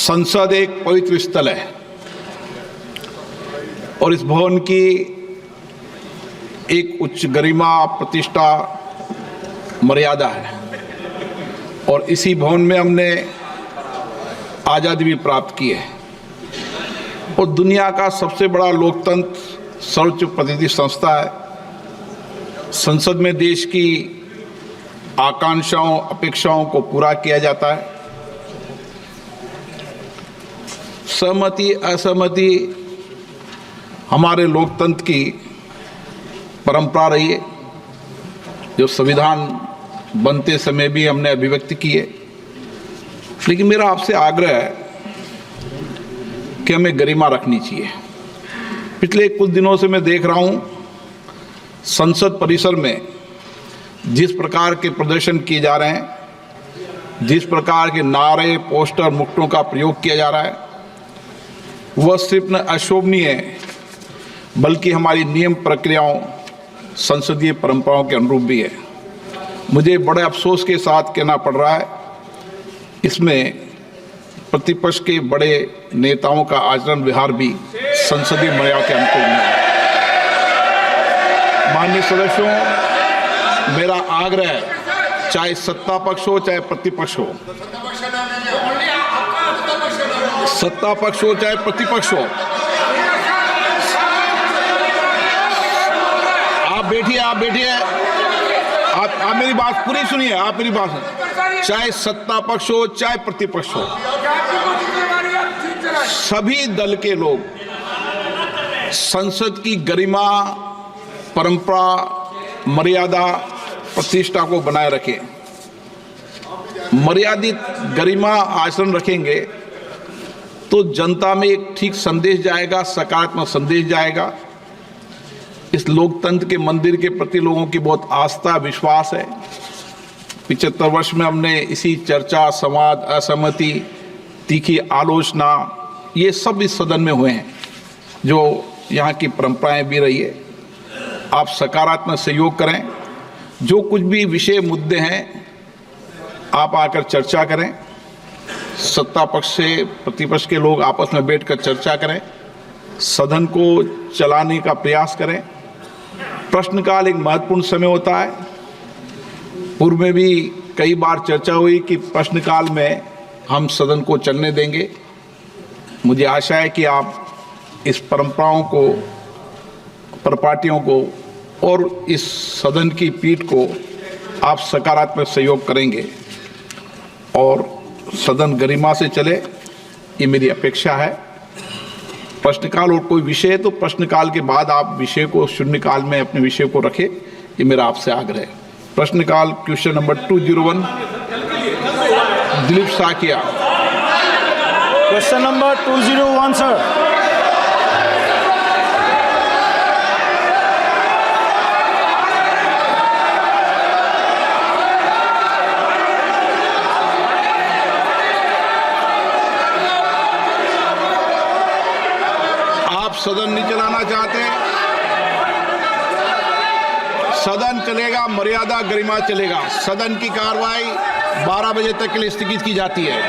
संसद एक पवित्र स्थल है और इस भवन की एक उच्च गरिमा, प्रतिष्ठा, मर्यादा है और इसी भवन में हमने आज़ादी भी प्राप्त की है और दुनिया का सबसे बड़ा लोकतंत्र सर्वोच्च प्रतिनिधि संस्था है। संसद में देश की आकांक्षाओं, अपेक्षाओं को पूरा किया जाता है। सहमति असहमति हमारे लोकतंत्र की परंपरा रही है, जो संविधान बनते समय भी हमने अभिव्यक्त की है। लेकिन मेरा आपसे आग्रह है कि हमें गरिमा रखनी चाहिए। पिछले कुछ दिनों से मैं देख रहा हूं संसद परिसर में जिस प्रकार के प्रदर्शन किए जा रहे हैं, जिस प्रकार के नारे, पोस्टर, मुक्तों का प्रयोग किया जा रहा है, वह सिर्फ न अशोभनीय है बल्कि हमारी नियम प्रक्रियाओं, संसदीय परंपराओं के अनुरूप भी है। मुझे बड़े अफसोस के साथ कहना पड़ रहा है, इसमें प्रतिपक्ष के बड़े नेताओं का आचरण व्यवहार भी संसदीय मर्यादा के अनुकूल नहीं है। माननीय सदस्यों, मेरा आग्रह है, चाहे सत्ता पक्ष हो चाहे प्रतिपक्ष हो, सत्ता पक्ष हो चाहे प्रतिपक्ष हो, आप बैठिए, आप मेरी बात पूरी सुनिए, आप मेरी बात सुनिए। चाहे सत्ता पक्ष हो चाहे प्रतिपक्ष हो, सभी दल के लोग संसद की गरिमा, परंपरा, मर्यादा, प्रतिष्ठा को बनाए रखें। मर्यादित गरिमा आचरण रखेंगे तो जनता में एक ठीक संदेश जाएगा, सकारात्मक संदेश जाएगा। इस लोकतंत्र के मंदिर के प्रति लोगों की बहुत आस्था, विश्वास है। 75 वर्ष में हमने इसी चर्चा, संवाद, असहमति, तीखी आलोचना, ये सब इस सदन में हुए हैं, जो यहाँ की परंपराएं भी रही है। आप सकारात्मक सहयोग करें, जो कुछ भी विषय मुद्दे हैं आप आकर चर्चा करें। सत्ता पक्ष से प्रतिपक्ष के लोग आपस में बैठकर चर्चा करें, सदन को चलाने का प्रयास करें। प्रश्नकाल एक महत्वपूर्ण समय होता है। पूर्व में भी कई बार चर्चा हुई कि प्रश्नकाल में हम सदन को चलने देंगे। मुझे आशा है कि आप इस परंपराओं को, परिपाटियों को और इस सदन की पीठ को आप सकारात्मक सहयोग करेंगे और सदन गरिमा से चले, ये मेरी अपेक्षा है। प्रश्नकाल और कोई विषय है तो प्रश्नकाल के बाद आप विषय को शून्यकाल में अपने विषय को रखें, ये मेरा आपसे आग्रह है। प्रश्नकाल question number 201, Dilip Saikia. Question number 201 sir. सदन नहीं चलाना चाहते, सदन चलेगा, मर्यादा गरिमा चलेगा। सदन की कार्रवाई 12 बजे तक के लिए स्थगित की जाती है।